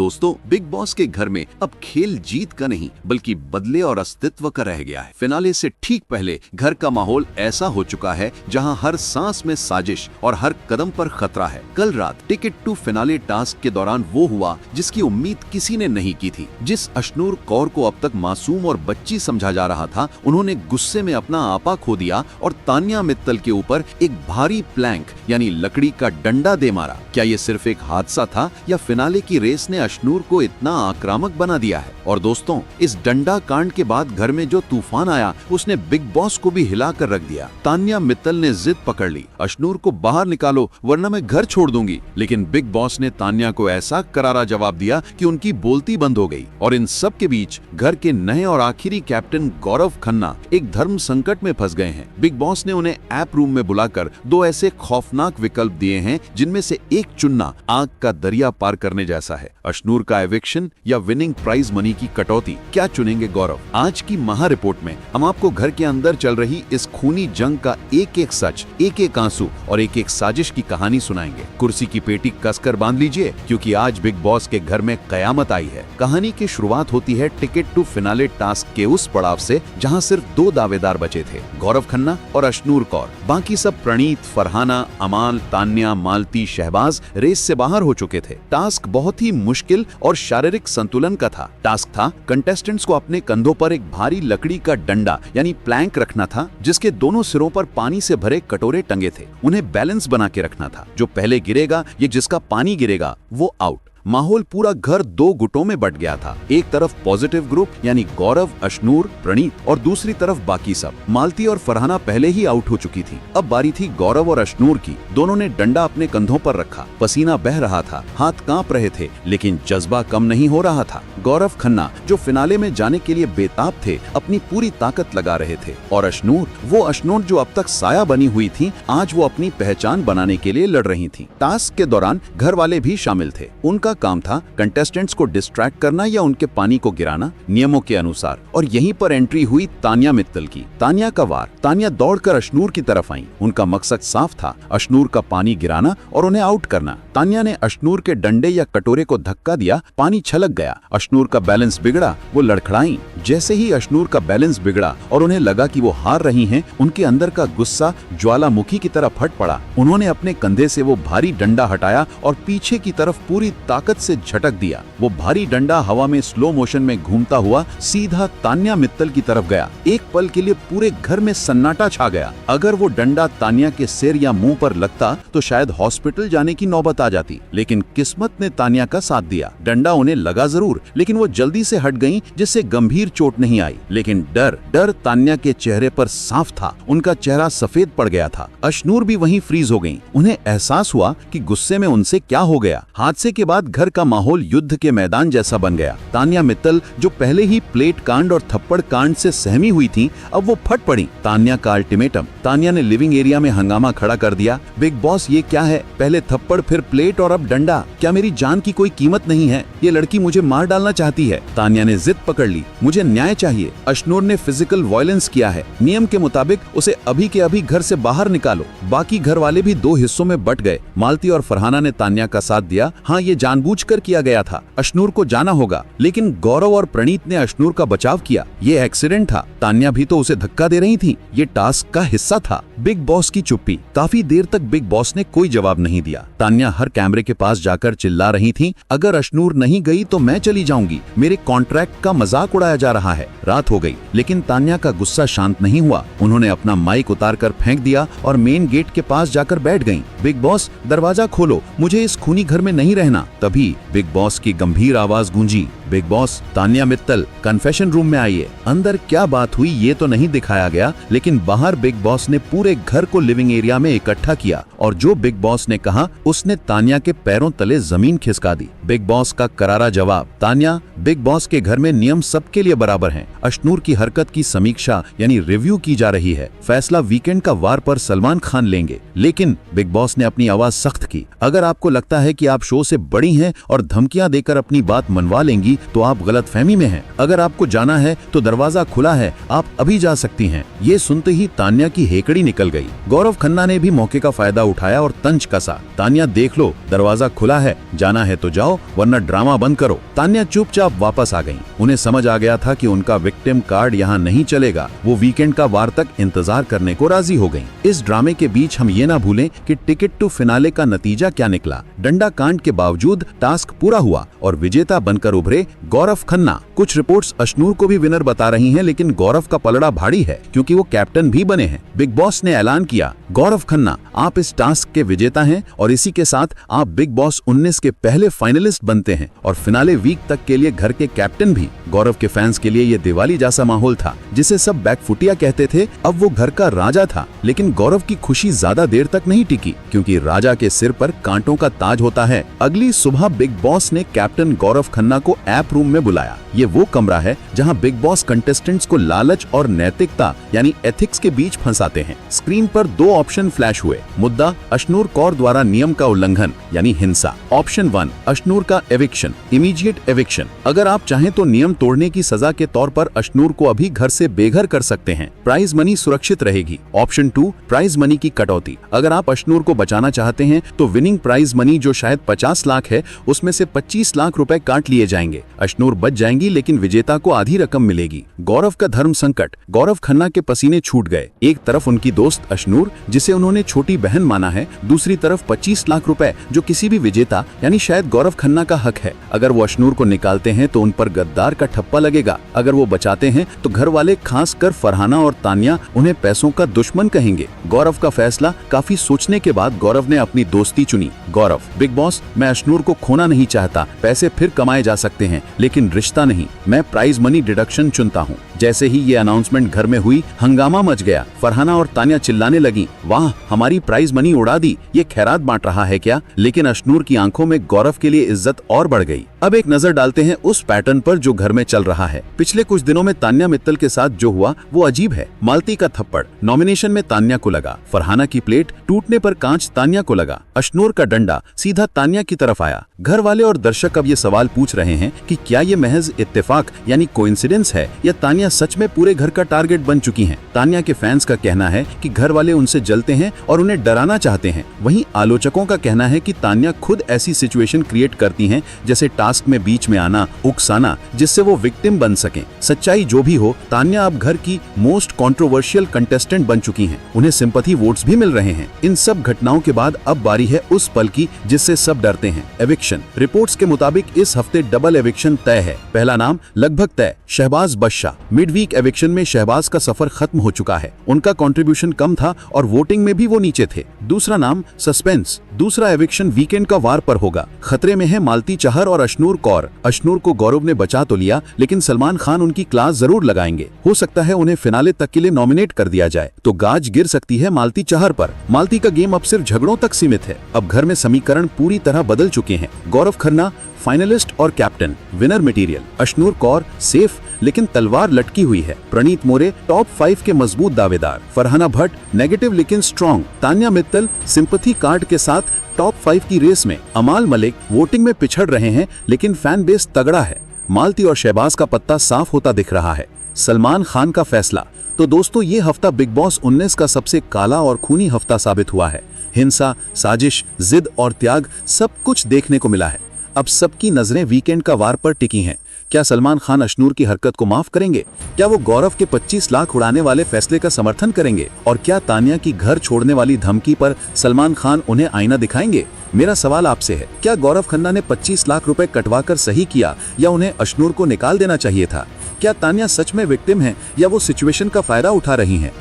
दोस्तों, big boss के घर में अब खेल जीत का नहीं बल्कि बदले और अस्तित्व का रह गया है। फिनाले से ठीक पहले घर का माहौल ऐसा हो चुका है जहां हर सांस में साजिश और हर कदम पर खतरा है। कल रात टिकट टू फिनाले टास्क के दौरान वो हुआ जिसकी उम्मीद किसी ने नहीं की थी। जिस अशनूर कौर को अब तक मासूम और बच्ची समझा जा रहा था, उन्होंने गुस्से में अपना आपा खो दिया और तान्या मित्तल के ऊपर एक भारी प्लैंक यानी लकड़ी का डंडा दे मारा। क्या ये सिर्फ एक हादसा था या फिनाले की रेस ने अशनूर को इतना आक्रामक बना दिया है? और दोस्तों, इस डंडा कांड के बाद घर में जो तूफान आया उसने बिग बॉस को भी हिला कर रख दिया। तान्या मित्तल ने जिद पकड़ ली, अशनूर को बाहर निकालो वरना मैं घर छोड़ दूंगी। लेकिन बिग बॉस ने तान्या को ऐसा करारा जवाब दिया कि उनकी बोलती बंद हो गई। और इन सब के बीच घर के नए और आखिरी कैप्टन गौरव खन्ना एक धर्म संकट में फंस गए हैं। बिग बॉस ने उन्हें ऐप रूम में बुलाकर दो ऐसे खौफनाक विकल्प दिए हैं जिनमें से एक चुनना आग का दरिया पार करने जैसा है। अशनूर का एविक्शन या विनिंग प्राइज मनी की कटौती, क्या चुनेंगे गौरव? आज की महा रिपोर्ट में हम आपको घर के अंदर चल रही इस खूनी जंग का एक एक सच, एक एक आंसू और एक एक साजिश की कहानी सुनाएंगे। कुर्सी की पेटी कसकर बांध लीजिए क्योंकि आज बिग बॉस के घर में कयामत आई है। कहानी की शुरुआत होती है टिकट टू फिनाले टास्क के उस पड़ाव से जहां सिर्फ दो दावेदार बचे थे, गौरव खन्ना और अशनूर कौर। बाकी सब प्रणीत, फरहाना, अमाल, तान्या, मालती, शहबाज रेस से बाहर हो चुके थे। टास्क बहुत ही मुश्किल और शारीरिक संतुलन का था। टास्क था कंटेस्टेंट्स को अपने कंधों पर एक भारी लकड़ी का डंडा यानी प्लैंक रखना था जिसके दोनों सिरों पर पानी से भरे कटोरे टंगे थे। उन्हें बैलेंस बना के रखना था। जो पहले गिरेगा या जिसका पानी गिरेगा वो आउट। माहौल पूरा घर दो गुटों में बट गया था। एक तरफ पॉजिटिव ग्रुप यानी गौरव, अशनूर, प्रणीत और दूसरी तरफ बाकी सब। मालती और फरहाना पहले ही आउट हो चुकी थी। अब बारी थी गौरव और अशनूर की। दोनों ने डंडा अपने कंधों पर रखा। पसीना बह रहा था, हाथ कांप रहे थे, लेकिन जज्बा कम नहीं हो रहा था। गौरव खन्ना जो फिनाले में जाने के लिए बेताब थे, अपनी पूरी ताकत लगा रहे थे। और अशनूर, वो अशनूर जो अब तक साया बनी हुई थी, आज वो अपनी पहचान बनाने के लिए लड़ रही थी। टास्क के दौरान घर वाले भी शामिल थे। उनका काम था कंटेस्टेंट्स को डिस्ट्रैक्ट करना या उनके पानी को गिराना नियमों के अनुसार। और यहीं पर एंट्री हुई तान्या मित्तल की। तान्या का वार। तान्या दौड़कर अशनूर की तरफ आई। उनका मकसद साफ था, अशनूर का पानी गिराना और उन्हें आउट करना। तान्या ने अशनूर के डंडे या कटोरे को धक्का दिया, पानी छलक गया। अशनूर का बैलेंस बिगड़ा, वो लड़खड़ाई। जैसे ही अशनूर का बैलेंस बिगड़ा और उन्हें लगा कि वो हार रही हैं, उनके अंदर का गुस्सा ज्वालामुखी की तरह फट पड़ा। उन्होंने अपने कंधे से वो भारी डंडा हटाया और पीछे की तरफ पूरी ताकत से झटक दिया। वो भारी डंडा हवा में स्लो मोशन में घूमता हुआ सीधा तान्या मित्तल की तरफ गया। एक पल के लिए पूरे घर में सन्नाटा छा गया। अगर वो डंडा तान्या के सिर या मुंह पर लगता तो शायद हॉस्पिटल जाने की नौबत आ जाती, लेकिन किस्मत ने तान्या का साथ दिया। डंडा उन्हें लगा जरूर, लेकिन वो जल्दी से हट गईं, जिससे गंभीर चोट नहीं आई। लेकिन डर तान्या के चेहरे पर साफ था। उनका चेहरा सफेद पड़ गया था। अशनूर भी वहीं फ्रीज हो गईं। उन्हें एहसास हुआ कि गुस्से में उनसे क्या हो गया। हादसे के बाद घर का माहौल युद्ध के मैदान जैसा बन गया। तान्या मित्तल जो पहले ही प्लेट कांड और थप्पड़ कांड से सहमी हुई थी, अब वो फट पड़ी। तान्या का अल्टीमेटम। तान्या ने लिविंग एरिया में हंगामा खड़ा कर दिया। बिग बॉस, ये क्या है? पहले थप्पड़, फिर प्लेट और अब डंडा। क्या मेरी जान की कोई कीमत नहीं है? ये लड़की मुझे मार डालना चाहती है। तान्या ने जिद पकड़ ली, मुझे न्याय चाहिए। अशनूर ने फिजिकल वायलेंस किया है। नियम के मुताबिक उसे अभी के अभी घर से बाहर निकालो। बाकी घर वाले भी दो हिस्सों में बट गए। मालती और फरहाना ने तान्या का साथ दिया। हाँ, ये जानबूझकर किया गया था। अशनूर को जाना होगा। लेकिन गौरव और प्रणीत ने अशनूर का बचाव किया। ये एक्सीडेंट था। तान्या भी तो उसे धक्का दे रही थी। ये टास्क का हिस्सा था। बिग बॉस की चुप्पी। काफी देर तक बिग बॉस ने कोई जवाब नहीं दिया। तान्या हर कैमरे के पास जाकर चिल्ला रही थी, अगर अशनूर नहीं गई तो मैं चली जाऊंगी। मेरे कॉन्ट्रैक्ट का मजाक उड़ाया जा रहा है। रात हो गई, लेकिन तान्या का गुस्सा शांत नहीं हुआ। उन्होंने अपना माइक उतारकर फेंक दिया और मेन गेट के पास जाकर बैठ गईं। बिग बॉस, दरवाजा खोलो, मुझे इस खूनी घर में नहीं रहना। तभी बिग बॉस की गंभीर आवाज गूंजी, big boss, Tanya Mittal confession room में आइए। अंदर क्या बात हुई ये तो नहीं दिखाया गया, लेकिन बाहर बिग बॉस ने पूरे घर को लिविंग एरिया में इकट्ठा किया और जो बिग बॉस ने कहा उसने तान्या के पैरों तले जमीन खिसका दी। बिग बॉस का करारा जवाब, तान्या, बिग बॉस के घर में नियम सबके लिए बराबर हैं। अशनूर की हरकत की समीक्षा यानी रिव्यू की जा रही है। फैसला वीकेंड का वार पर सलमान खान लेंगे। लेकिन बिग बॉस ने अपनी आवाज सख्त की, अगर आपको लगता है कि आप शो से बड़ी हैं और धमकियां देकर अपनी बात मनवा लेंगी तो आप गलतफहमी में हैं। अगर आपको जाना है तो दरवाजा खुला है, आप अभी जा सकती हैं। ये सुनते ही तान्या की हेकड़ी निकल गई। गौरव खन्ना ने भी मौके का फायदा उठाया और तंज कसा, तान्या देख लो, दरवाजा खुला है, जाना है तो जाओ वरना ड्रामा बंद करो। तान्या चुपचाप वापस आ गई। उन्हें समझ आ गया था कि उनका विक्टिम कार्ड यहाँ नहीं चलेगा। वो वीकेंड का वार तक इंतजार करने को राजी हो गई। इस ड्रामे के बीच हम ये ना भूलें कि टिकट टू फिनाले का नतीजा क्या निकला। डंडा कांड के बावजूद टास्क पूरा हुआ और विजेता बनकर उभरे गौरव खन्ना। कुछ रिपोर्ट्स अशनूर को भी विनर बता रही हैं, लेकिन गौरव का पलड़ा भारी है क्योंकि वो कैप्टन भी बने हैं। बिग बॉस ने ऐलान किया, गौरव खन्ना आप इस टास्क के विजेता हैं और इसी के साथ आप बिग बॉस 19 के पहले फाइनलिस्ट बनते हैं और फिनाले वीक तक के लिए घर के कैप्टन भी। गौरव के फैंस के लिए ये दिवाली जैसा माहौल था, जिसे सब बैकफुटिया कहते थे। अब वो घर का राजा था, लेकिन गौरव की खुशी ज्यादा देर तक नहीं टिकी, क्योंकि राजा के सिर पर कांटों का ताज होता है। अगली सुबह बिग बॉस ने कैप्टन गौरव खन्ना को ऐप रूम में बुलाया। ये वो कमरा है जहां बिग बॉस कंटेस्टेंट्स को लालच और नैतिकता यानी एथिक्स के बीच फंसाते हैं। स्क्रीन पर दो ऑप्शन फ्लैश हुए। मुद्दा, अशनूर कौर द्वारा नियम का उल्लंघन यानी हिंसा। ऑप्शन 1, अशनूर का एविक्शन, इमीडिएट एविक्शन। अगर आप चाहें तो नियम तोड़ने की सजा के तौर पर अशनूर को अभी घर से बेघर कर सकते हैं। प्राइज मनी सुरक्षित रहेगी। ऑप्शन 2, प्राइज मनी की कटौती। अगर आप अशनूर को बचाना चाहते हैं तो विनिंग प्राइज मनी जो शायद 50 लाख है, उसमें से 25 लाख रुपए काट लिए जाएंगे। अशनूर बच जाएंगी, लेकिन विजेता को आधी रकम मिलेगी। गौरव का धर्म संकट। गौरव खन्ना के पसीने छूट गए। एक तरफ उनकी दोस्त अशनूर, जिसे उन्होंने छोटी बहन माना है, दूसरी तरफ 25 लाख रुपए जो किसी भी विजेता यानी शायद गौरव खन्ना का हक है। अगर वो अशनूर को निकालते हैं तो उन पर गद्दार का ठप्पा लगेगा। अगर वो बचाते हैं तो घर वाले, खासकर फरहाना और तान्या, उन्हें पैसों का दुश्मन कहेंगे। गौरव का फैसला। काफी सोचने के बाद गौरव ने अपनी दोस्ती चुनी। गौरव, बिग बॉस, मैं अशनूर को खोना नहीं चाहता। पैसे फिर कमाए जा सकते हैं, लेकिन रिश्ता नहीं। मैं प्राइज मनी डिडक्शन चुनता हूँ। जैसे ही ये अनाउंसमेंट घर में हुई, हंगामा मच गया। फरहाना और तान्या चिल्लाने लगी, वाह, हमारी प्राइज मनी उड़ा दी, ये खैरात बांट रहा है क्या? लेकिन अशनूर की आंखों में गौरव के लिए इज्जत और बढ़ गई। अब एक नजर डालते हैं उस पैटर्न पर जो घर में चल रहा है। पिछले कुछ दिनों में तान्या मित्तल के साथ जो हुआ वो अजीब है। मालती का थप्पड़ नॉमिनेशन में तान्या को लगा। फरहाना की प्लेट टूटने पर कांच तान्या को लगा। अशनूर का डंडा सीधा तान्या की तरफ आया। घर वाले और दर्शक अब ये सवाल पूछ रहे हैं कि क्या ये महज इत्तेफाक यानी कोइंसिडेंस है या तान्या सच में पूरे घर का टारगेट बन चुकी हैं। तान्या के फैंस का कहना है कि घर वाले उनसे जलते हैं और उन्हें डराना चाहते हैं। वहीं आलोचकों का कहना है कि तान्या खुद ऐसी सिचुएशन क्रिएट करती हैं, जैसे टास्क में बीच में आना, उकसाना, जिससे वो विक्टिम बन सकें। सच्चाई जो भी हो, तान्या अब घर की मोस्ट कंट्रोवर्शियल कंटेस्टेंट बन चुकी हैं। उन्हें सिंपैथी वोट्स भी मिल रहे हैं। इन सब घटनाओं के बाद अब बारी है उस पल की जिससे सब डरते हैं, एविक्शन। रिपोर्ट्स के मुताबिक इस हफ्ते डबल एविक्शन तय है। पहला नाम लगभग तय, शहबाज बदशाह। मिड वीक एविक्शन में शहबाज का सफर खत्म हो चुका है। उनका कंट्रीब्यूशन कम था और वोटिंग में भी वो नीचे थे। दूसरा नाम सस्पेंस। दूसरा एविक्शन वीकेंड का वार पर होगा। खतरे में है मालती चाहर और अशनूर कौर। अशनूर को गौरव ने बचा तो लिया, लेकिन सलमान खान उनकी क्लास जरूर लगाएंगे। हो सकता है उन्हें फिनाले तक के लिए नॉमिनेट कर दिया जाए, तो गाज गिर सकती है मालती चाहर पर। मालती का गेम अब सिर्फ झगड़ों तक सीमित है। अब घर में समीकरण पूरी तरह बदल चुके हैं। गौरव खन्ना फाइनलिस्ट और captain, winner material. Ashnoor Kaur safe लेकिन तलवार लटकी हुई है। प्रणीत मोरे टॉप 5 के मजबूत दावेदार। फरहाना भट्ट नेगेटिव लेकिन strong. Tanya Mittal sympathy card के साथ टॉप 5 की रेस में। अमाल मलिक वोटिंग में पिछड़ रहे हैं, लेकिन फैन बेस तगड़ा है। मालती और शहबाज का पत्ता साफ होता दिख रहा है। सलमान खान का फैसला। तो दोस्तों, ये हफ्ता बिग बॉस 19 का सबसे काला और खूनी हफ्ता साबित हुआ है। हिंसा, साजिश, जिद और त्याग सब कुछ देखने को मिला है। अब सबकी नजरें वीकेंड का वार पर टिकी हैं। क्या सलमान खान अशनूर की हरकत को माफ करेंगे? क्या वो गौरव के 25 लाख उड़ाने वाले फैसले का समर्थन करेंगे? और क्या तान्या की घर छोड़ने वाली धमकी पर सलमान खान उन्हें आईना दिखाएंगे? मेरा सवाल आपसे है, क्या गौरव खन्ना ने 25 लाख रुपए कटवाकर सही किया या उन्हें अशनूर को निकाल देना चाहिए था? क्या तान्या सच में विक्टिम है या वो सिचुएशन का फायदा उठा रही हैं?